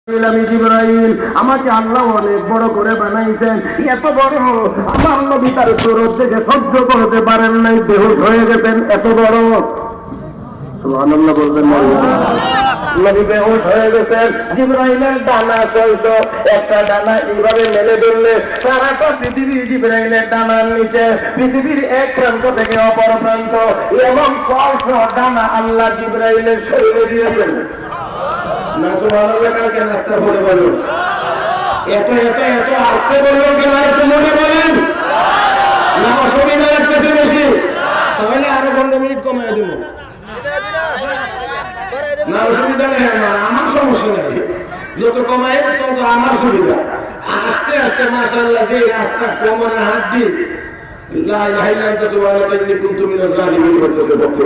আমি জিবরাইল, আমাকে আল্লাহ অনেক বড় করে বানাইছেন। এত বড় আমার নবী তার সুরত থেকে সহ্য করতে পারেন নাই, বেহুশ হয়ে গেছেন। এত বড়, সুবহানাল্লাহ বলবেন না? নবী বেহুশ হয়ে গেছেন। জিবরাইলের ডানা 600, একটা ডানা এইভাবে মেলে ধরলে সারাটা পৃথিবী জিবরাইলের ডানার নিচে, পৃথিবীর এক প্রান্ত থেকে অপর প্রান্ত, এবং 600 ডানা আল্লাহ জিবরাইলের শরীরে দিয়েছেন। না সুবহানাল্লাহ, কালকে নাস্তা করে বলুন। এত এত এত আসতে বলবেন কেন? একটু মনে বলেন না, অসুবিধা লাগতেছে বেশি? তাহলে আরো 15 মিনিট কমাই দেব না, অসুবিধা নেই। আমার সমস্যা নাই, যত কমাই তত আমার সুবিধা। আস্তে আস্তে মাশাআল্লাহ, যে রাস্তা কোমরের হাড্ডি লা ইলাহা ইল্লাল্লাহ সুবহানাল্লাহ ইন্নী কুনতু মিনাজ জালিমিন হতেছে কত।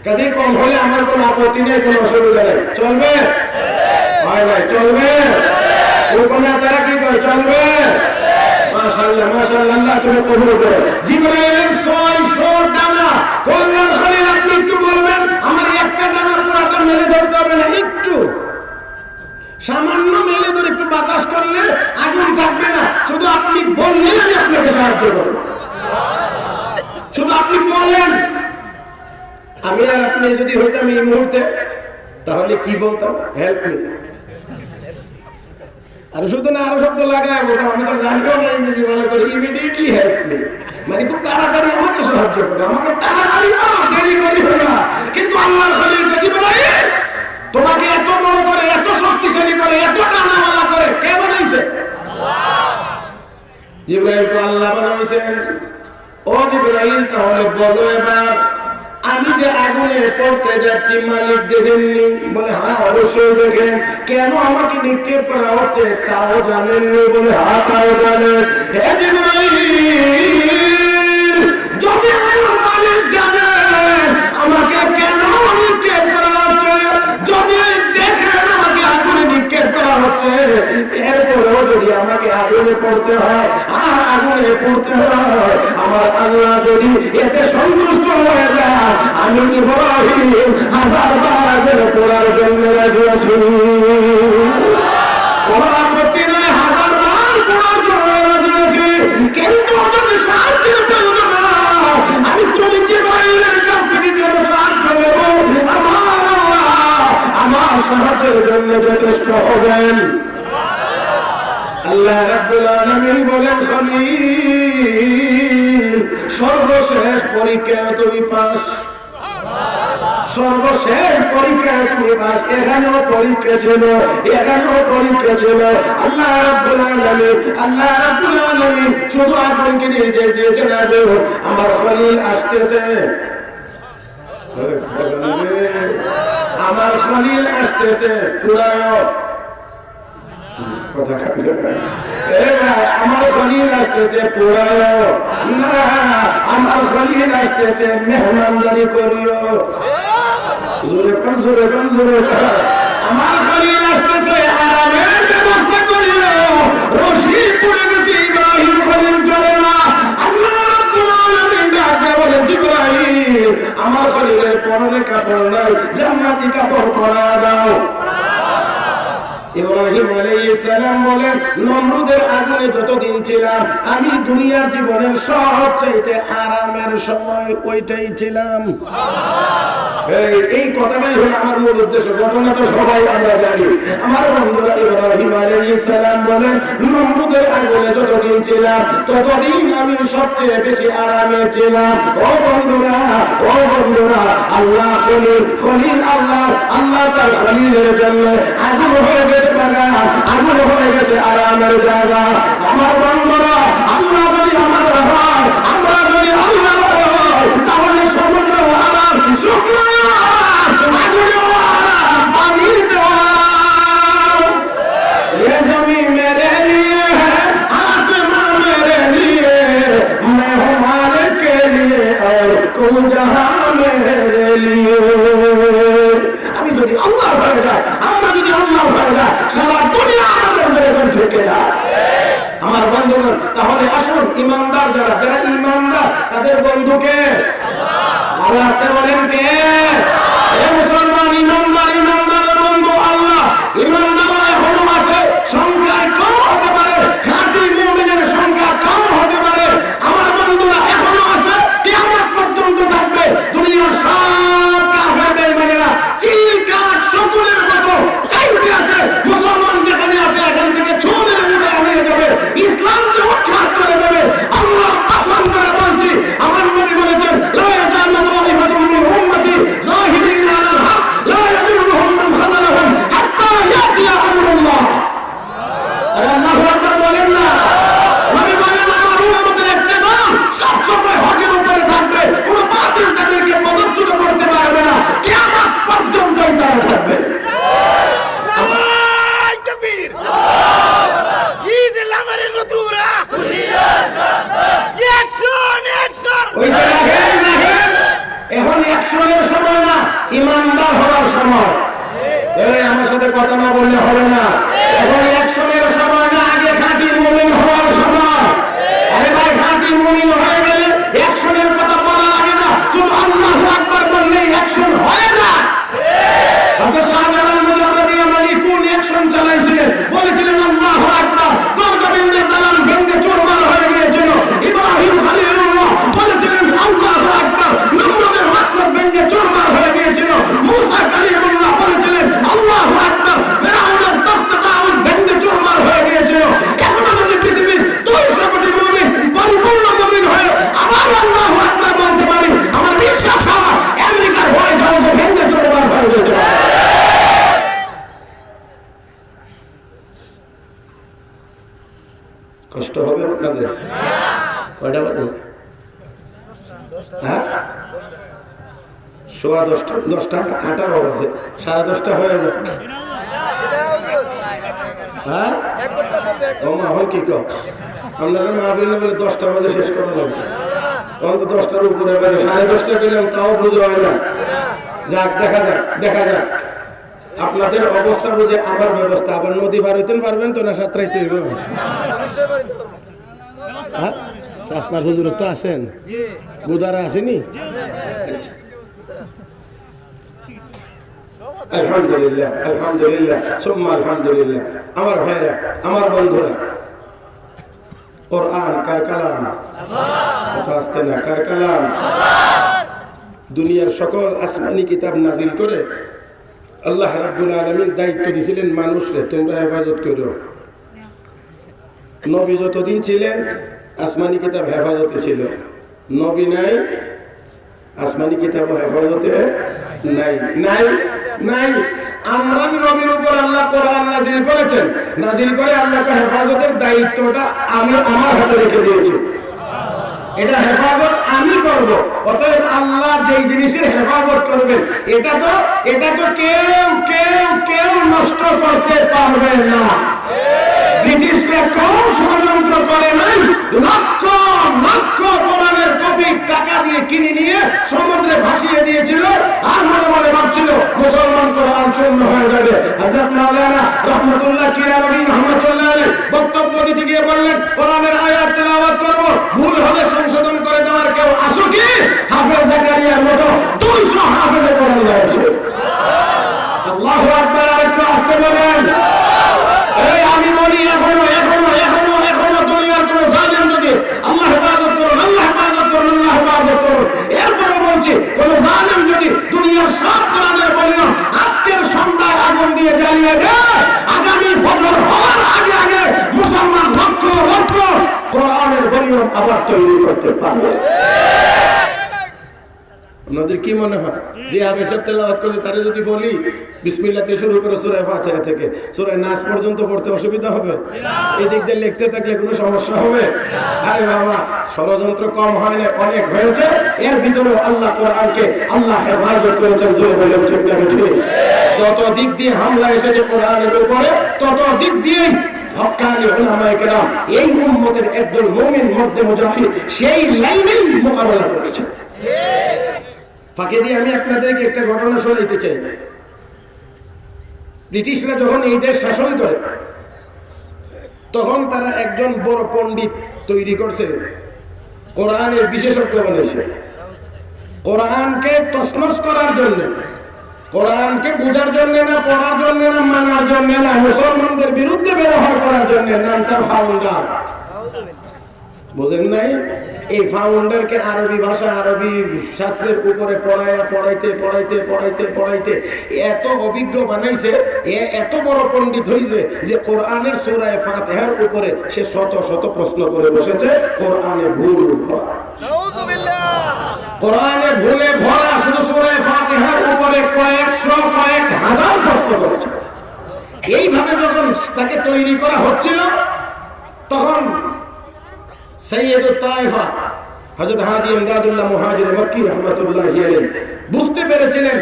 কাজে কম হলে আমার কোনো আপত্তি নেই, কোনো অসুবিধা নেই। চলবে? হয় নাই? চলবে? কোরবানের দ্বারা কি করে? চলবে? মাশাআল্লাহ মাশাআল্লাহ, আল্লাহ তুমি কবুল করো। জিবরাইলের 600 ডানা। কল্যাণ খলিল, আপনি একটু বলবেন আমার একটা ডানার পুরাটা মেলে ধরতে হবে না, একটু সামান্য মেলে ধরে একটু বাতাস করলে আগুন থাকবে না। শুধু আপনি বললে আমি আপনাকে সাহায্য করব। শুধু আপনি বলেন। আমি আর আপনি যদি হইতাম এই মুহূর্তে, তাহলে কি বলতাম? Help me. আর শুধু না, আরো শব্দ লাগায় বলতাম, আমি তো জানিও না ইংরেজি ভালো করে। ইমিডিয়েটলি হেল্প মি মানে খুব তাড়াতাড়ি আমাকে সাহায্য করে, আমাকে তাড়াতাড়ি করো, দেরি করি না। কিন্তু আল্লাহর খলিল জিবরাইল তোমাকে এত বড় করে, এত শক্তিশালী করে, এত টানাওয়ালা করে কে বানাইছে? জিবরাইল তো আল্লাহ বানাইছেন। ও জিবরাইল, তাহলে বলো এবার, আমি যে আগুনে পড়তে যাচ্ছি মালিক দেখেননি? বলে হ্যাঁ অবশ্যই দেখেন। কেন আমাকে নিক্ষেপ করা হচ্ছে তাও জানেননি? বলে হ্যাঁ তাও জানেন। হে জিবরাইল, যদি আমার মালিক জানেন আমাকে কেন নিক্ষেপ করা হচ্ছে, যদি দেখেন আমাকে আগুনে নিক্ষেপ করা হচ্ছে, এরপরেও যদি আমাকে আগুনে পড়তে হয় আর আগুনে পড়তে হয়, আমার আল্লাহ যদি এতে সন্তুষ্ট হয়ে যায়, আমি ইব্রাহিম 1000 বার আগুনে পড়ার জন্য রাজি আছি। কোনো আপত্তি নাই, 1000 বার পড়ার জন্য রাজি আছি। কিন্তু যদি সাহায্যের প্রয়োজন হয়, আমি তুমি জিবরাইলের কাছ থেকে কেন সাহায্য নেব? আমার আল্লাহ আমার সাহায্যের জন্য যথেষ্ট হবেন। আল্লাহ রাব্বুল আলামিন বলেন, খলিল সর্বশেষ পরীক্ষায় তুমি পাস। সর্বশেষ পরীক্ষায় তুমি পাস। এখানেও পরীক্ষা ছিল, এখানেও পরীক্ষা ছিল। আল্লাহ রাব্বুল আলামিন শুধু আপনাকে নির্দেশ দিয়েছেন, আমার খলিল আসতেছে, আমার খলিল আসতেছে, পুরায় কথা খাবে। আমার খলিল আসতেছে পুরায় না, আমার খলিল আসতেছে মেহমানদারি করিও। জোরে কোন জোরে কোন জোরে। আমার খলিল আসতেছে আরামের ব্যবস্থা করিও। রশি পড়ে গেছে, ইব্রাহিম খলিল চলে না। আল্লাহ রাব্বুল আলামিন ডাকে বলে, জিবরাইল আমার খলিলের পরনে কাপড় নাই, জান্নাতি কাপড় পরা দাও। ইব্রাহিম আলাইহিস সালাম বলেন, নমরুদের আগুনে যতদিন ছিলাম আমি দুনিয়ার জীবনের সবচাইতে আরামের সময় ওইটাই ছিলাম। এই কথাটাই হলো আমার মূল উদ্দেশ্য। ঘটনা তো সবাই আমরা জানি। আমার বন্ধুরা, ইব্রাহিম আলাইহিস সালাম বলেন, নমরুদের আগুনে যতদিন ছিলাম ততদিন আমি সবচেয়ে বেশি আরামে ছিলাম। ও বন্ধুরা, ও বন্ধুরা, আল্লাহ খলিল আল্লাহ তার খলিলের জন্য আগুন হয়ে গেছে বাগান, আগুন হয়ে গেছে আরামের জায়গা। আমার বন্ধুরা, আল্লাহ যদি আমাদের হয়, আমরা যদি আল্লাহ হয়, তাহলে সমুদ্র আরাম, শুকনো আরাম, আগুনেও আরাম, পানিতেও আরাম। ये ज़मीन मेरे लिए है, आसमान मेरे लिए, मैं हूँ मालिक के लिए और तुम जहां मेरे लिए। আমি যদি আল্লাহ হয়ে যায়, আমরা যদি আল্লাহ হয়ে যায়, সারা দুনিয়া আমাদের মেরে ঠেকে যায়। আমার বন্ধুগণ, তাহলে আসুন ইমানদার যারা ইমানদার তাদের বন্ধুকে আল্লাহ আসতে বলেন কে? মুসলমান ইমানদার, ইমানদারের বন্ধু আল্লাহ। ইমান না হবে না? এখন অ্যাকশনের সময় না, আগে খাঁটি মুমিন হওয়ার সময়। আরে ভাই, খাঁটি মুমিন হয়ে গেলে অ্যাকশনের কথা বলা লাগে না, শুধু আল্লাহু আকবার বললেই অ্যাকশন হয়ে যায়। আপনি শাহজালাল মুজাররদি আমানি কোন অ্যাকশন চালাইছিলেন? বলেছিলেন আল্লাহু আকবার, গোবিন্দের দালান ভেঙে চুরমার হয়ে গিয়েছিল। ইব্রাহিম খলিলুল্লাহ বলেছিলেন আল্লাহু আকবার, নমরুদের মাসনদ ভেঙে চুরমার হয়ে গিয়েছিল। মুসা কালিমুল্লাহ বলেছিলেন আল্লাহু আকবার, ফিরআউনের তখত তাউদ ভেঙে চুরমার হয়ে গিয়েছিল। এখনো যদি পৃথিবীর 200 কোটি মুমিন পরিপূর্ণ মুমিন হয়ে আবার আল্লাহু আকবার বলতে পারি, আমার বিশ্বাস হয় আমেরিকার হোয়াইট হাউস ভেঙে চুরমার হয়ে যেতে পারে। কষ্ট হবে আপনাদের? কয়টা বাজে? হ্যাঁ, 10:15, 10:18 বাজে, 10:30 হয়ে যাক। হ্যাঁ, এখন কি কর আপনারা মাহফিল বলে 10টা বাজে শেষ করা লাগবে, তখন তো 10টার উপরে বাজে। 10:30 পেলাম তাও বুঝে হয় না। যাক, দেখা যাক আপনাদের অবস্থা বুঝে আমার ব্যবস্থা। আবার নদী পার হইতে পারবেন তো না? সাঁতরাইতে হইব। হ্যাঁ, শাসনার হুজুর তো আছেন, বুধারা আসেনি? আলহামদুলিল্লাহ, আলহামদুলিল্লাহ, সুম্মা আলহামদুলিল্লাহ। আমার ভাইরা, আমার বন্ধুরা, কোরআন কার কালাম? কথা আসতে না, কার কালাম? দুনিয়ার সকল আসমানি কিতাব নাজিল করে আল্লাহ রাব্বুল আলামিন দায়িত্ব দিয়েছিলেন মানুষরে, তোমরা হেফাজত করো। নবী যতদিন ছিলেন আসমানি কিতাব হেফাজতে ছিল, নবী নাই, আসমানি কিতাব হেফাজতে নাই। নাই নাই আমরা নবীর উপর আল্লাহ কোরআন নাজিল করেছেন, নাজিল করে আল্লাহকে হেফাজতের দায়িত্বটা আমি আমার হাতে রেখে দিয়েছি। এটা হেফাজত আমি করব। অতএব আল্লাহ যেই জিনিসের হেফাজত করবেন এটা তো কেউ নষ্ট করতে পারবে না। ব্রিটিশরা কোন ষড়যন্ত্র করে নাই, লক্ষ লক্ষ কোরআনের কপি টাকা দিয়ে কিনে নিয়ে সমুদ্রে ভাসিয়ে দিয়েছিল, আর মনে মনে ভাবছিল মুসলমান কোরআন শূন্য হয়ে যাবে। হযরত মাওলানা রহমাতুল্লাহ কিরামী রহমাতুল্লাহ আলাইহি বক্তব্য দিতে গিয়ে বললেন, কোরআনের আয়াত তেলাওয়াত করব, ভুল হলে সংশোধন করে দেওয়ার কেউ আসো কি? হাফেজ জাকারিয়ার মতো 200 হাফেজে কোরআন রয়েছে। আল্লাহু আকবার, আরেকটু আসতে বলেন। এই আমি বলি এখনো দুনিয়ার কোন জালেম যদি আল্লাহ হেফাজত করুন, আল্লাহ হেফাজত করুন, আল্লাহ হেফাজত করুন, এরপরে বলছি কোন জালেম যদি দুনিয়ার সব কোরআনের বলিও আজকের সন্ধ্যায় আগুন দিয়ে জ্বালিয়ে দেয়, আগামী ফজর হওয়ার আগে মুসলমান লক্ষ লক্ষ কোরআনের বলিও আবার তৈরি করতে পারবে। আপনাদের কি মনে হয় যে হাফেজ তেলাওয়াত করছে তারে যদি বলি বিসমিল্লাহ থেকে শুরু করে সূরা ফাতিহা থেকে সূরা নাস পর্যন্ত পড়তে অসুবিধা হবে? এদিক দিয়ে লিখতে থাকলে কোনো সমস্যা হবে? আরে বাবা, ষড়যন্ত্র কম হয় না, অনেক হয়েছে। এর ভিতরে আল্লাহ কোরআনকে আল্লাহ হেফাজত করেছেন। জোরে বলেন ঠিক না ঠিক? যত দিক দিয়ে হামলা এসেছে কোরআনের উপরে, তত দিক দিয়েই হক্কানি উলামায়ে কেরাম এই উম্মতের একদল মুমিন মধ্যে মুজাহিদ সেই লাইনেই মোকাবেলা করেছে। ফাঁকে দিয়ে আমি আপনাদেরকে একটা ঘটনা শোনাইতে চাই। ব্রিটিশরা যখন এই দেশ শাসন করে তখন তারা একজন বড় পণ্ডিত তৈরি করছে, কোরআনের বিশেষজ্ঞ বলেছে। কোরআনকে তছনছ করার জন্য, কোরআনকে বোঝার জন্য না, পড়ার জন্য না, মানার জন্য না, মুসলমানদের বিরুদ্ধে ব্যবহার করার জন্য। নাম তার ফাউন্ডার। বুঝেন নাই? এই ফাউন্ডারকে আরবি ভাষা, আরবি শাস্ত্রের উপরে পড়াইতে এত অভিজ্ঞ বানাইছে, এত বড় পণ্ডিত হইছে যে কোরআনের সূরা ফাতিহার উপরে সে শত শত প্রশ্ন করে বসেছে। কোরআনে ভুল ভরা, কোরআনে ভুলে ভরা, শুধু সূরা ফাতিহার উপরে কয়েক হাজার প্রশ্ন করেছে। এইভাবে যখন তাকে তৈরি করা হচ্ছিল তখন সৈয়দুত তায়েফা হযরত হাজী ইমদাদুল্লাহ মুহাজির মক্কি রাহমাতুল্লাহি আলাইহি বুঝতে পেরেছিলেন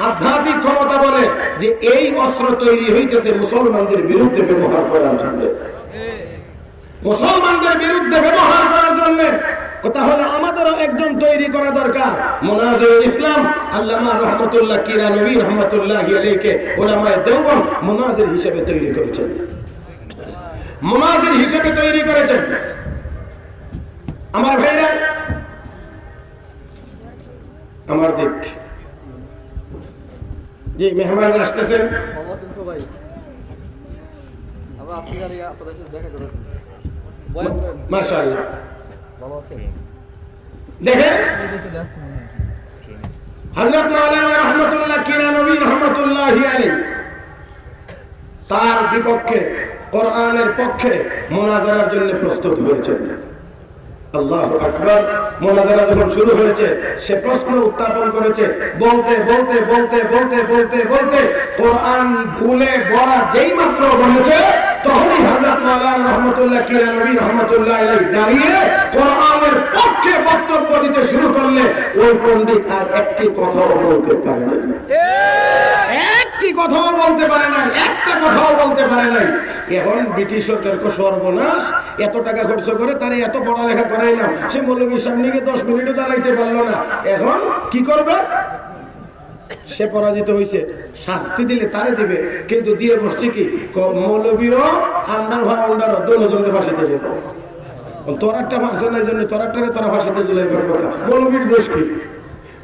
আধ্যাত্মিক ক্ষমতা বলে যে এই অস্ত্র তৈরি হইতেছে মুসলমানদের বিরুদ্ধে ব্যবহার করার জন্য। মুসলমানদের বিরুদ্ধে ব্যবহার করার জন্য। তাহলে আমাদেরও একজন তৈরি করা দরকার, মুনাজিরুল ইসলাম আল্লামা রহমাতুল্লাহ কিরানবী রহমাতুল্লাহি আলাইহি উলামায়ে দেওবন্দ মুনাজির হিসেবে তৈরি করেছেন, মুনাজির হিসেবে তৈরি করেছেন। আমার ভাইরা, আমার দিক জি মেহমান আসতেছেন, মাশাআল্লাহ। দেখেন হযরত মাওলানা রহমাতুল্লাহ কিরানবী রহমাতুল্লাহি আলাইহি তার বিপক্ষে কোরআনের পক্ষে মুনাজারার জন্য প্রস্তুত হয়েছে। আল্লাহু আকবার। মুনাজারা যখন শুরু হয়েছে সে প্রশ্ন উত্থাপন করেছে, বলতে বলতে বলতে বলতে বলতে বলতে কোরআন ভুলে বলা যেই মাত্র বলেছে তখনই হযরত মাওলানা রহমাতুল্লাহ কিরানবী রহমাতুল্লাহ আলাইহি দাঁড়িয়ে কোরআনের পক্ষে বক্তব্য দিতে শুরু করলে ওই পণ্ডিত আর একটি কথাও বলতে পারে না, একটি কথাও বলতে পারে না, একটা কথাও বলতে পারে নাই। এখন ব্রিটিশ সরকারকে সর্বনাশ, এত টাকা খরচ করে তারে এত পড়ালেখা করাইলাম, সে মৌলবীর সামনে গিয়ে 10 মিনিটও দাঁড়াইতে পারলো না। এখন কি করবে? সে পরাজিত হয়েছে, শাস্তি দিলে তারে দিবে, কিন্তু দিয়ে বসছে কি মৌলবীও আন্ডার ভাই আন্ডার দুজনের ফাঁসিতে যাবে। তোরারটা ফাঁসে না, এই জন্য তোরারটারে তোরা ফাঁসিতে ঝুলাইবার কথা, মৌলবীর দোষ কি?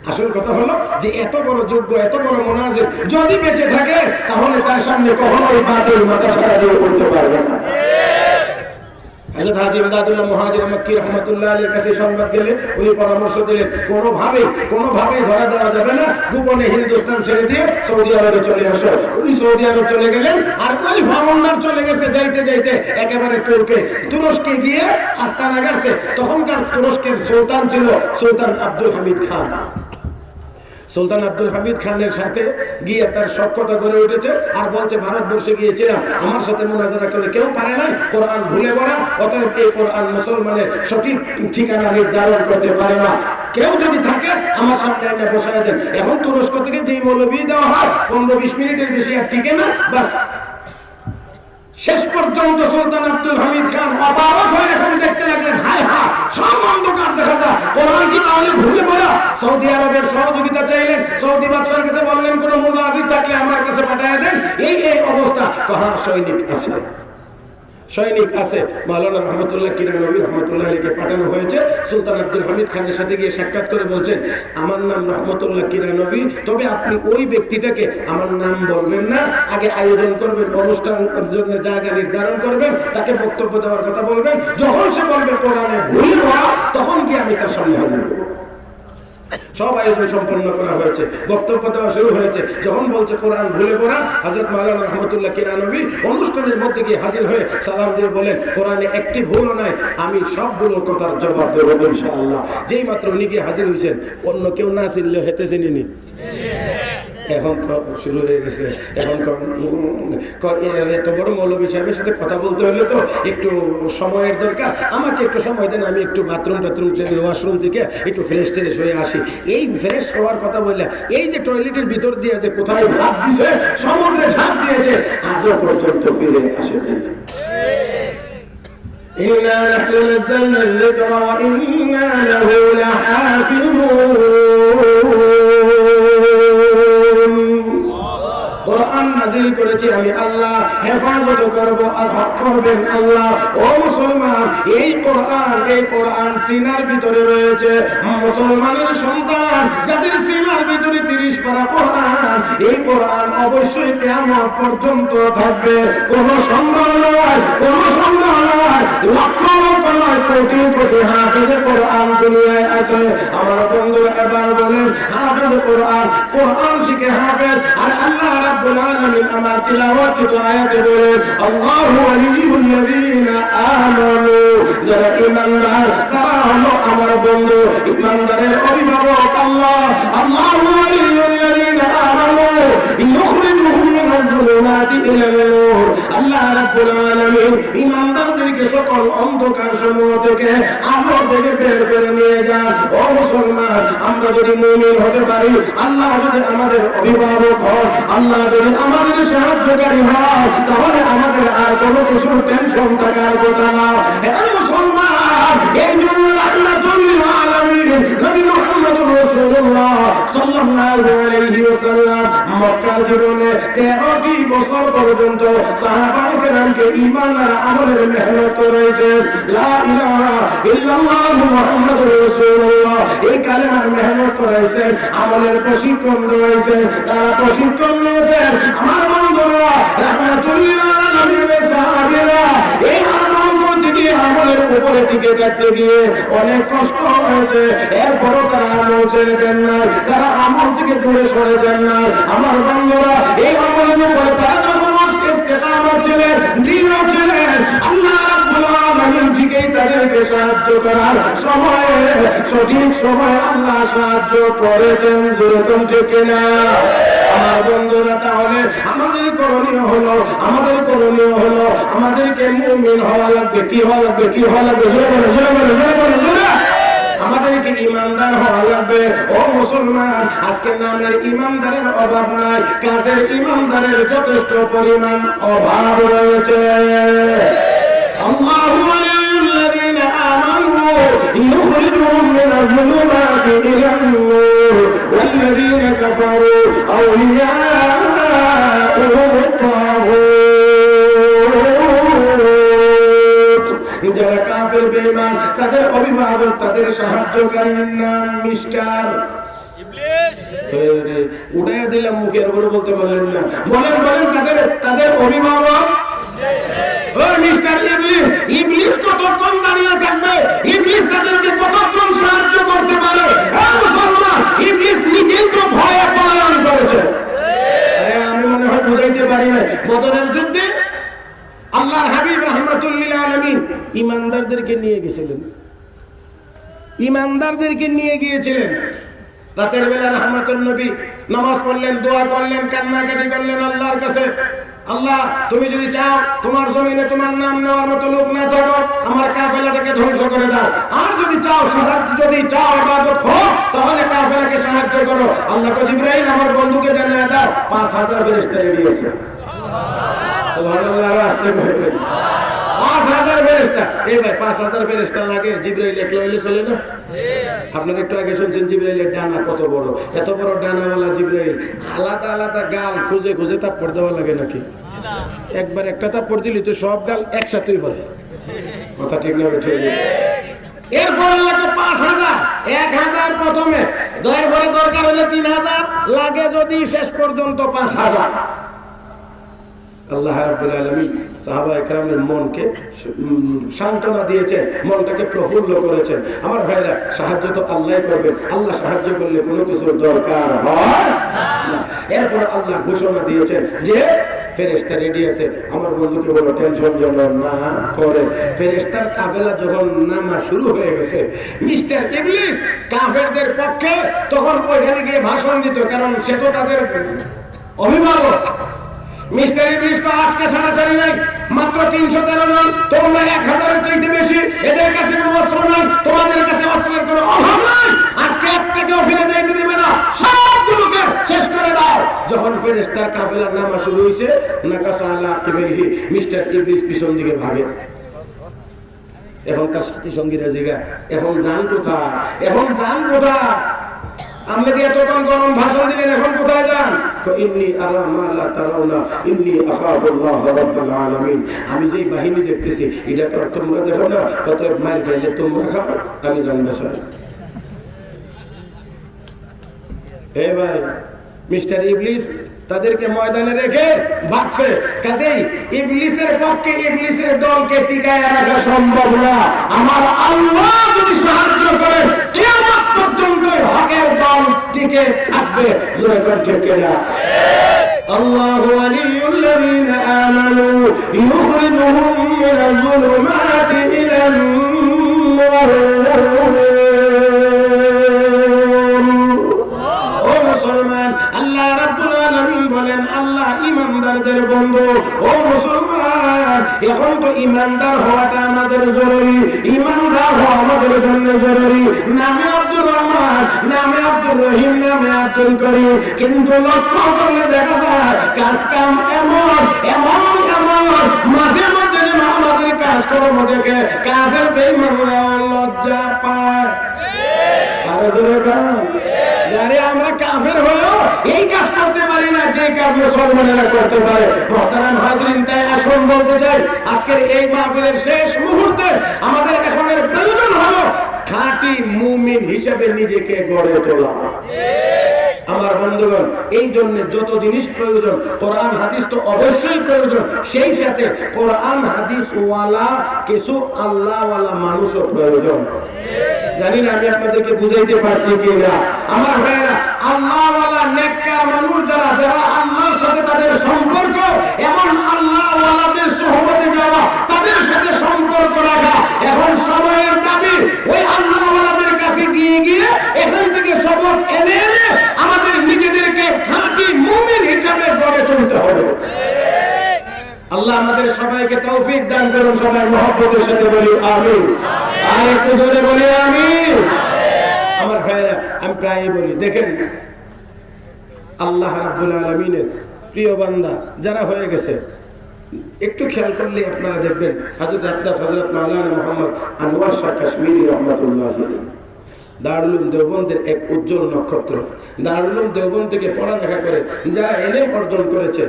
আসল কথা হলো যে এত বড় যোগ্য, এত বড় মুনাজির যদি বেঁচে থাকে তাহলে তার সামনে কখনোই বাতিল মাথা ছাড়া দিয়ে করতে পারবে না। হযরত হাজী ইমদাদুল্লাহ মুহাজির মক্কি রাহমাতুল্লাহ আলাইহির কাছে সংবাদ গেলে উনি পরামর্শ দিলেন কোনোভাবেই ধরা দেওয়া যাবে না, গোপনে হিন্দুস্তান ছেড়ে দিয়ে সৌদি আরবে চলে আসো। উনি সৌদি আরব চলে গেলেন, আর ওই ফাউন্ডার চলে গেছে যাইতে যাইতে একেবারে তুরস্কে গিয়ে আস্তানা গাড়ছে। তখনকার তুরস্কের সুলতান ছিল সুলতান আব্দুল হামিদ খান। সুলতান আব্দুল হামিদ খানের সাথে গিয়ে তার সখ্যতা গড়ে উঠেছে, আর বলছে ভারতবর্ষে গিয়েছিলাম, আমার সাথে মুনাজারা করে কেউ পারে নাই, কোরআন ভুলে পড়া, অতএব এই কোরআন মুসলমানের সঠিক ঠিকানা নির্ধারণ করতে পারে না, কেউ যদি থাকে আমার সামনে এনে বসায় দেন। এখন তুরস্ক থেকে যেই মৌলবী দেওয়া হয় 15-20 মিনিটের বেশি আর টিকে না, বাস। শেষ পর্যন্ত সুলতান আব্দুল হামিদ খান অবাক হয়ে এখন দেখতে লাগলেন, হায় হায় সব অন্ধকার দেখা যায়, কোরআন কি তাহলে ভুলে পড়া? সৌদি আরবের সহযোগিতা চাইলেন, সৌদি বাদশার কাছে বললেন কোন মুজাহিদ থাকলে আমার কাছে পাঠিয়ে দেন। এই অবস্থা, কহা সৈনিক আছে। মাওলানা রহমাতুল্লাহ কিরানবী রহমাতুল্লাহ আলাইহিকে পাঠানো হয়েছে। সুলতান আব্দুল হামিদ খানের সাথে গিয়ে সাক্ষাৎ করে বলছেন, আমার নাম রহমাতুল্লাহ কিরানবী, তবে আপনি ওই ব্যক্তিটাকে আমার নাম বলবেন না, আগে আয়োজন করবেন, অনুষ্ঠানের জন্য জায়গা নির্ধারণ করবেন, তাকে বক্তব্য দেওয়ার কথা বলবেন, যখন সে বলবে কোরআনে ভুল পড়া তখন কি আমি তার সামনে হাজির হব। সব আয়োজন সম্পন্ন করা হয়েছে, বক্তব্য দেওয়া শুরু হয়েছে। যখন বলছে কোরআন ভুলে পড়া, হযরত মাওলানা রহমাতুল্লাহ কিরানবী অনুষ্ঠানের মধ্যে গিয়ে হাজির হয়ে সালাম দিয়ে বলেন, কোরআনে একটি ভুলও নাই, আমি সবগুলোর কথার জবাব দেব ইনশাআল্লাহ। যেই মাত্র উনি গিয়ে হাজির হয়েছেন, অন্য কেউ না চিনলে হেতে চিনিনি। এখন তো শুরু হয়ে গেছে, এখন এত বড় মৌলবী সাহেবের সাথে কথা বলতে হলে তো একটু সময়ের দরকার, আমাকে একটু সময় দেন, আমি একটু বাথরুম ওয়াশরুম থেকে একটু ফ্রেশ ট্রেশ হয়ে আসি। এই ফ্রেশ হওয়ার কথা বললে, এই যে টয়লেটের ভিতর দিয়ে যে কোথায় ঝাঁপ দিছে, সমুদ্রে ঝাঁপ দিয়েছে, আজও পর্যন্ত ফিরে আসেনি। إنا نحن نزلنا الذكر وإنا له لحافظون। কোরআন নাযিল করেছি আমি আল্লাহ, হেফাজত করব আর হক করবেন আল্লাহ। ও মুসলমান, এই কোরআন সিনার ভিতরে রয়েছে। মুসলমানের সন্তান যাদের সিনার ভিতরে 30 পারা কোরআন, এই কোরআন অবশ্যই কিয়ামত পর্যন্ত থাকবে, কোনো সন্দেহ নয়, কোনো সন্দেহ নয়। লক্ষ লক্ষ নয়, কোটি কোটি হাফেজ কোরআন দুনিয়ায় আছে। আমার বন্ধুরা এবার বলেন, হাফেজ কোরআন শিখে হাফেজ। আর আল্লাহ রাব্বুল আলামিন আমার তিলাওয়াতকৃত আয়াতে বলেন, আল্লাহু ওয়ালিয়ুল লাযীনা আমানু, যারা ঈমানদার তারা হলো আমার বন্ধু। ঈমানদারের অভিভাবক আল্লাহ। আল্লাহু ওয়ালিয়ুল লাযীনা আমানু ইউখরিজুহুম মিনাল যুলুমাতি ইলান নূর। আল্লাহ রাব্বুল আলামিন ঈমানদারদেরকে সকল অন্ধকার সমূহ থেকে আলো থেকে বের করে নিয়ে যান। ও মুসলমান, আমরা যদি মুমিন হতে পারি, আল্লাহ যদি আমাদের অভিভাবক হয়, আল্লাহ যদি আমাদের সাহায্যকারী হয়, তাহলে আমাদের আর কোনো কিছুর টেনশন এখন থাকার কথা না। এখন মুসলমান এই জন্য রাহমাতুল আলামিন নবী মুহাম্মদুর রাসূলুল্লাহ সাল্লাল্লাহু আলাইহি ওয়াসাল্লাম মক্কার জীবনে 13টি বছর পর্যন্ত সাহাবায়ে কেরামকে ঈমান আর আমলের মেহনত করেছে। লা ইলাহা ইল্লাল্লাহ মুহাম্মাদুর রাসূলুল্লাহ এই কালেমার মেহনত করেছে, আমলের প্রশিক্ষণ দিয়েছে, তারা প্রশিক্ষণ নিয়েছে। আমার বন্ধুরা রাহমাতুল আলামিনের সাহাবীরা এই আমল করতে গিয়ে আমলের উপরে টিকে থাকতে গিয়ে অনেক কষ্ট হয়েছে, এরপরও তারা আমল ছেড়ে দেন না, তারা আমল থেকে দূরে সরে যান না। আমার বন্ধুরা এই আমলের উপরে তারা যখন ইস্তেকামত ছিলেন, দৃঢ় ছিলেন, আল্লাহ রাব্বুল আলামিন ঠিকই তাদেরকে সাহায্য করার সময়ে সঠিক সময়ে আল্লাহ সাহায্য করেছেন। যেরকম ঠিক কিনা? আমার বন্ধুরা তাহলে আমাদের করণীয় হলো আমাদেরকে মুমিন হওয়া লাগবে। কি হওয়া লাগবে? কি হওয়া লাগবে? আমাদেরকে ইমানদার হওয়া লাগবে। ও মুসলমান, আজকে নামের ইমানদারের অভাব নাই, কাজের ইমানদারের যথেষ্ট পরিমাণ অভাব রয়েছে। আল্লাহু ওয়ালিয়ুল্লাযীনা আমানু ইউখরিজুহুম মিনাজ যুলুমাতি ইলান নূর ওয়াল্লাযীনা কাফারু আউলিয়াউহুমুত তাগুত। যারা কাফের বেঈমান তাদের অভিভাবক, তাদের সাহায্যকারীর নাম মিস্টার ইবলিস। উড়াইয়া দিলাম, মুখের উপরে বলতে পারলেন না। বলেন তাদের অভিভাবক মিস্টার ইবলিস। ইবলিস কতক্ষণ দাঁড়িয়ে থাকবে? ইবলিস তাদেরকে কতক্ষণ সাহায্য করতে পারে? মুসলমান, ইবলিস নিজেই তো ভয়ে পলায়ন করেছে। আমি মনে হয় বুঝাইতে পারি না। বদরের যুদ্ধে আল্লাহর হাবিব রাহমাতুল লিল আলামিন ইমানদারদেরকে নিয়ে গিয়েছিলেন। রাতের বেলা রাহমাতুল নবী নামাজ পড়লেন, দোয়া করলেন, কান্নাকাটি করলেন আল্লাহর কাছে। আল্লাহ, তুমি যদি চাও তোমার জমিনে তোমার নাম নেওয়ার মতো লোক না থাকো, আমার কাফেলাটাকে ধ্বংস করে দাও। আর যদি চাও ইবাদত হোক, তাহলে কাফেলাকে সাহায্য করো। আল্লাহ কো জিবরাইল, আমার বন্ধুকে জানিয়ে দাও 5000 ফেরেশতা রেডি আছে। সুবহানাল্লাহ। আস্তে করে 5000 ফেরেশতা। এই ভাই 5000 ফেরেশতা লাগে, জিবরাইল একলা হইলে চলে না? আপনারা একটু আগে শুনছেন জিবরাইলের ডানা কত বড়। এত বড় ডানাওয়ালা জিবরাইল আলাদা আলাদা গাল খুঁজে খুঁজে তাপ্পড় দেওয়া লাগে নাকি? একবার একটা তাপ্পড় দিলি তো সব গাল একসাথেই পড়ে। কথা ঠিক না? ঠিক। এরপর লাগে 5000, 1000 প্রথমে, এরপরে দরকার হলে 3000 লাগে, যদি শেষ পর্যন্ত 5000। আল্লাহ রাব্বুল আলামিন সাহাবায়ে কেরামের মনকে সান্ত্বনা দিয়েছেন, মনটাকে প্রফুল্ল করেছেন। আমার ভাইরা, সাহায্য তো আল্লাহই করবেন, আল্লাহ সাহায্য করলে কোনো কিছুর দরকার হয় না। এরপর আল্লাহ ঘোষণা দিয়েছেন যে ফেরেশতা রেডি আছে। আমার বন্ধুকে বলো টেনশন যেন না করে। ফেরেশতার কাফেলা যখন নামা শুরু হয়ে গেছে, মিস্টার ইবলিস কাফেরদের পক্ষে তখন ওইখানে গিয়ে ভাষণ দিত, কারণ সে তো তাদের অভিভাবক। মিস্টার ইবলিস কো আজকে ছাড়াছাড়ি নাই, মাত্র 313 জন, তোমরা 1000-এর চাইতে বেশি, এদের কাছে কোনো অস্ত্র নাই, তোমাদের কাছে অস্ত্রের কোনো অভাব নাই, আজকে একটাকেও ফিরে যাইতে দেবে না, সবগুলোকে শেষ করে দাও। যখন ফেরেশতার কাফেলার নামা শুরু হইছে, নাকাসা আলা আকিবাইহি, মিস্টার ইবলিস পিছন দিকে ভাগে। এখন তার সাথী সঙ্গীরা জিগা, এখন যান কোথায়? আপনি যে এতক্ষণ গরম ভাষণ দিলেন, এখন কোথায় যান? ইন্নী আরা মা লা তারাউনা ইন্নী আখাফুল্লাহ রাব্বুল আলামিন। আমি যেই বাহিনী দেখতেছি এটা তো তোমরা দেখো না, অতএব মার খাইলে তোমরা খাও, আমি জানবে স্যার। এই ভাই, মিস্টার ইবলিস তাদেরকে ময়দানে রেখে ভাগছে। কাজেই ইবলিসের পক্ষে ইবলিসের দলকে টিকায় রাখা সম্ভব না। আমার আল্লাহ যদি সাহায্য করে, কিয়ামত পর্যন্ত হকের দল টিকে থাকবে। জোরে করে ঠিক কিনা? আল্লাহু ওয়ালিয়ুল্লাযীনা আমানু ইউখরিজুহুম মিনাজ যুলুমাতি ইলান নূর। ও মুসলমান, আল্লাহ রাব্বুল আলামিন বলেন আল্লাহ ইমানদারদের বন্ধু। ও মুসলমান, এখন তো ইমানদার হওয়াটা আমাদের জরুরি, ইমানদার হওয়া আমাদের জন্য জরুরি। নামে আব্দুর রহমান, নামে আব্দুর রহিম, নামে আব্দুল করিম, কিন্তু লক্ষ্য করলে দেখা যায় কাজ কাম এমন মাঝে মাঝে যেন আমাদের কাজকর্ম দেখে কাফের বেঈমানরা লজ্জা পায়। আরো জোরে বলেন, যারে আমরা কাফের হয়েও এই কাজ করতে পারি না যে কাজ মুসলমানেরা করতে পারে। মুহতারাম হাজরিন, তাই আসুন বলতে চাই, আজকের এই মাহফিলের শেষ মুহূর্তে আমাদের এখনের প্রয়োজন হলো খাঁটি মুমিন হিসেবে নিজেকে গড়ে তোলা। আমার বন্ধুগণ, এই জন্য যত জিনিস প্রয়োজন, কোরআন হাদিস তো অবশ্যই প্রয়োজন, সেই সাথে কোরআন হাদিস ওয়ালা কিছু আল্লাহওয়ালা মানুষও প্রয়োজন। জানি না আমি আপনাদেরকে বুঝাইতে পারছি কিনা। আমার ভাইয়েরা, আল্লাহওয়ালা নেককার মানুষ যারা, যারা আল্লাহর সাথে তাদের সম্পর্ক, এমন আল্লাহওয়ালাদের সোহবতে যাওয়া, তাদের সাথে সম্পর্ক রাখা এখন সময়ের দাবি। ওই আল্লাহওয়ালাদের কাছে গিয়ে গিয়ে এখান থেকে সবক এনে এনে আমাদের নিজেদেরকে খাঁটি মুমিন হিসাবে গড়ে তুলতে হবে। আল্লাহ আমাদের সবাইকে তৌফিক দান করুন। সবাই মহব্বতের সাথে বলি আমিন। আর একটু জোরে বলি আমিন। আমার ভাইয়েরা, আমি প্রায়ই বলি, দেখেন আল্লাহ রাব্বুল আলামিনের প্রিয় বান্দা যারা হয়ে গেছে, একটু খেয়াল করলে আপনারা দেখবেন হযরত আকদাস হযরত মাওলানা মুহাম্মদ আনোয়ার শাহ কাশ্মীরি রহমাতুল্লাহ আলাইহি দারুল উলুম দেওবন্দের এক উজ্জ্বল নক্ষত্র। দারুল উলুম দেওবন্দ থেকে পড়ালেখা করে যারা ইলম অর্জন করেছে,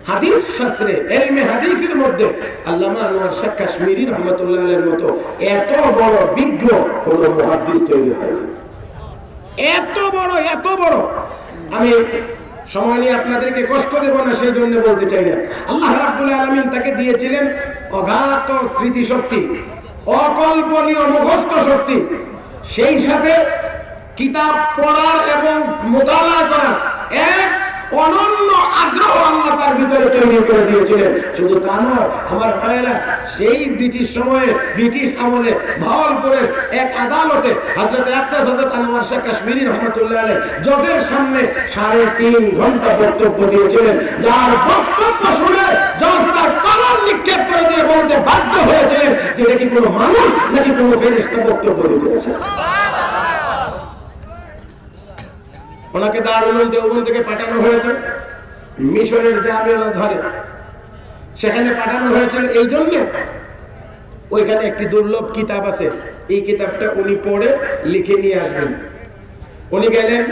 হাদিস শাস্ত্রে ইলমে হাদিসের মধ্যে আল্লামা আনোয়ার শাহ কাশ্মীরি রহমাতুল্লাহ আলাইহির মতো এত বড় বিজ্ঞ কোন মুহাদ্দিস তৈরি হয়নি। এত বড় আমি সময় নিয়ে আপনাদেরকে কষ্ট দেব না, সেই জন্য বলতে চাই না। আল্লাহ রাব্বুল আলামিন তাকে দিয়েছিলেন অগাধ স্মৃতিশক্তি, অকল্পনীয় মুখস্থ শক্তি, সেই সাথে কিতাব পড়ার এবং মোতালা করার এক অনন্য আগ্রহ আল্লাহ তার ভিতরে তৈরি করে দিয়েছিলেন। শুধু তা নয় আমার ভাইয়েরা, সেই ব্রিটিশ সময়ে, ব্রিটিশ আমলে ভাওয়ালপুরের এক আদালতে হযরত আকদাস হযরত আনোয়ার শাহ কাশ্মীরি রহমাতুল্লাহ আলাইহি জজের সামনে 3.5 ঘন্টা বক্তব্য দিয়েছিলেন, যার বক্তব্য শুনে জজ তার কলম নিক্ষেপ করে দিয়ে বলতে বাধ্য হয়েছিলেন যে এটা কি কোনো মানুষ নাকি কোনো ফেরেশতা বক্তব্য দিতেছে। ওনাকে দারুল উলুম দেওবন্দ থেকে পাঠানো হয়েছে মিশরের জামিউল আজহারে। সেখানে পাঠানো হয়েছিল এই জন্য, ওইখানে একটি দুর্লভ কিতাব আছে, এই কিতাবটা উনি পড়ে লিখে নিয়ে আসবেন। উনি গেলেন,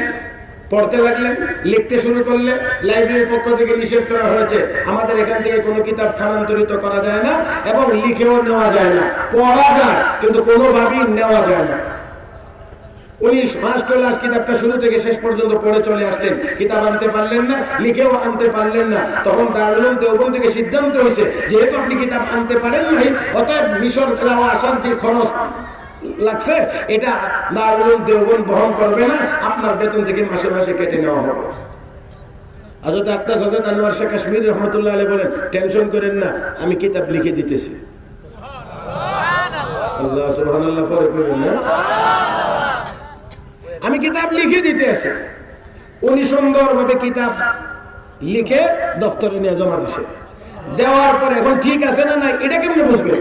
পড়তে লাগলেন, লিখতে শুরু করলে লাইব্রেরির পক্ষ থেকে নিষেধ করা হয়েছে, আমাদের এখান থেকে কোনো কিতাব স্থানান্তরিত করা যায় না এবং লিখেও নেওয়া যায় না। পড়া যায় কিন্তু কোনোভাবেই নেওয়া যায় না। উনি মাস্টার কিতাবটা শুরু থেকে শেষ পর্যন্ত পড়ে চলে আসলেন, কিতাব আনতে পারলেন না, লিখেও আনতে পারলেন না। তখন দারুল উলুম দেওবন্দ থেকে সিদ্ধান্ত হয়েছে, যেহেতু আপনি কিতাব আনতে পারেন নাই, অতএব মিশর যাওয়া আসার যে খরচ লাগছে এটা দারুল উলুম দেওবন্দ বহন করবে না, আপনার বেতন থেকে মাসে মাসে কেটে নেওয়া হবে। হযরত আকদাস হযরত আনোয়ার শাহ কাশ্মীরি রহমাতুল্লাহ আলাইহি বলেন, টেনশন করেন না, আমি কিতাব লিখে দিতেছি। আল্লাহ সুবহানাল্লাহ, পরে কইবেন না, আমি কিতাব লিখে দিতে আছি। উনি সুন্দরভাবে কিতাব লিখে দপ্তরে নিয়ে জমা দিছে। দেওয়ার পরে এখন ঠিক আছে না নাই এটা কেমনে বুঝবে?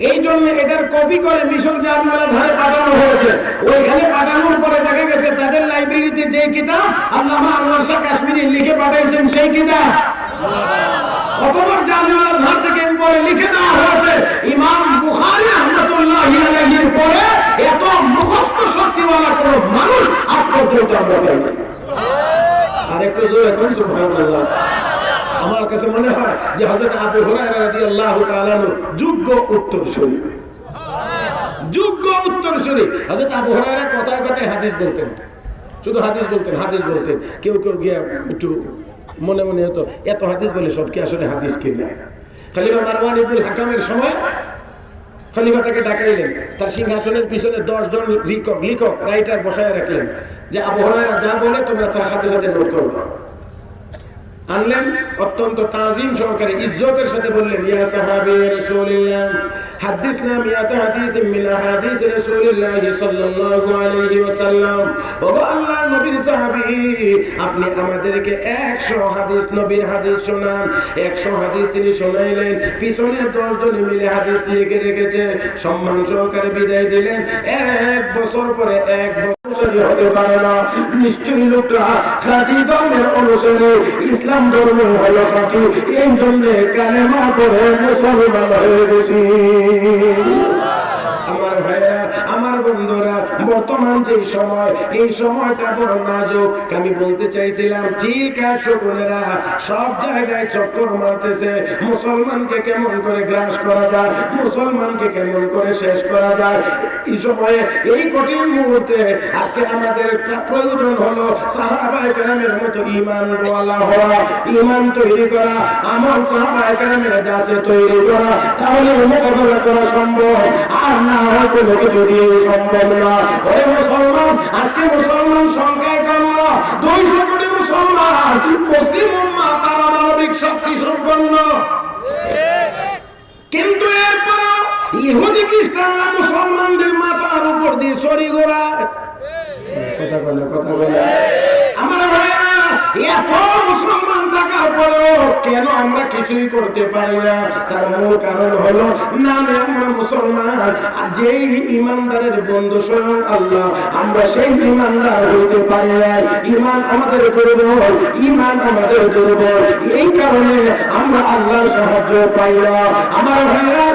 এই জন্য এটার কপি করে মিশর জামিউল আজহারে পাঠানো হয়েছে। ওইখানে পাঠানোর পরে দেখা গেছে তাদের লাইব্রেরিতে যে কিতাব আল্লামা আনোয়ার শাহ কাশ্মীরি লিখে পাঠাইছেন, সেই কিতাব কতবার জামিউল আজহার থেকে পরে লিখে দেওয়া হয়েছে। ইমাম বুখারী রাহমাতুল্লাহি আলাইহির পরে এত মুখস্থ শক্তিওয়ালা কোন মানুষ আজ পর্যন্ত আমরা পাইনি। আর একটু জোরে কোন সুবহানাল্লাহ। আমার কাছে মনে হয় যে হযরত আবু হুরায়রা রাদিয়াল্লাহু তাআলা যোগ্য উত্তরসূরি, যোগ্য উত্তরসূরি। হযরত আবু হুরায়রা কথায় কথায় হাদিস বলতেন, শুধু হাদিস বলতেন। কেউ গিয়া একটু মনে মনে হতো এত হাদিস বলে সব কি আসলে হাদিস কিনা। খলিফা মারওয়ান ইবনুল হাকামের সময় খলিফা তাকে ডাকাইলেন, তার সিংহাসনের পিছনে 10 জন লিখক রাইটার বসায় রাখলেন যে আবু হুরায়রা যা বলে তোমরা সাথে সাথে নোট করো। আনলেন, অত্যন্ত তাজিম সহকারে ইজ্জতের সাথে বললেন, ইয়া সাহাবী রাসূলুল্লাহ হাদিসনা মিয়াতা হাদিস মিন আহাদিস রাসূলুল্লাহ সাল্লাল্লাহু আলাইহি ওয়াসাল্লাম। ওগো আল্লাহর নবীর সাহাবী, আপনি আমাদেরকে 100 হাদিস নবীর হাদিস শোনান। 100 হাদিস তিনি শোনাইলেন, পিছনে 10 জন মিলে হাদিস লিখে রেখেছে। সম্মান সহকারে বিদায় দিলেন। 1 বছর পরে 1 বছর হতে পারে না, নিশ্চয়ই লোকটা খাঁটি ধর্মের অনুসারী, ইসলাম ধর্ম হলো খাঁটি, এই জন্য কালেমা পড়ে মুসলমান হয়ে গেছি। আমার ভাইরা, আমার বন্ধুরা, বর্তমান যে সময়, এই সময়টা বড় নাজুক। আমি বলতে চাইছিলাম চিল কাক শকুনেরা সব জায়গায় চক্কর মারতেছে, মুসলমানকে কেমন করে গ্রাস করা যায়, মুসলমানকে কেমন করে শেষ করা যায়। এই সময়ে, এই কঠিন মুহূর্তে আজকে আমাদের প্রয়োজন হলো সাহাবায়ে কেরামের মতো ঈমান ওয়ালা হওয়া, ঈমান তৈরি করা, আমল সাহাবায়ে কেরামের কাছে তৈরি করা, তাহলে মোকাবেলা করা সম্ভব। আর না হয় কোনো কিছু দিয়ে সম্ভব না। ওরে মুসলমান, আজকে মুসলমান সংখ্যায় কম না, 200 কোটি মুসলমান, মুসলিম উম্মাহ পারমাণবিক শক্তি সম্পন্ন। কিন্তু এরপরও ইহুদি খ্রিস্টানরা মুসলমানদের মাথার উপর দিয়ে ছড়ি ঘোরায়। কথা বলে আমার ভাইয়েরা, এত মুসলমান থাকার পরেও কেন আমরা কিছুই করতে পারি না? তার মূল কারণ হলো নামে আমরা মুসলমান, আর যেই ইমানদারের বন্ধু স্বয়ং আল্লাহ, আমরা সেই ইমানদার হইতে পারি না। ইমান আমাদের দুর্বল, ইমান আমাদের দুর্বল, এই কারণে আমরা আল্লাহর সাহায্য পাই না। আমার ভাইয়েরা,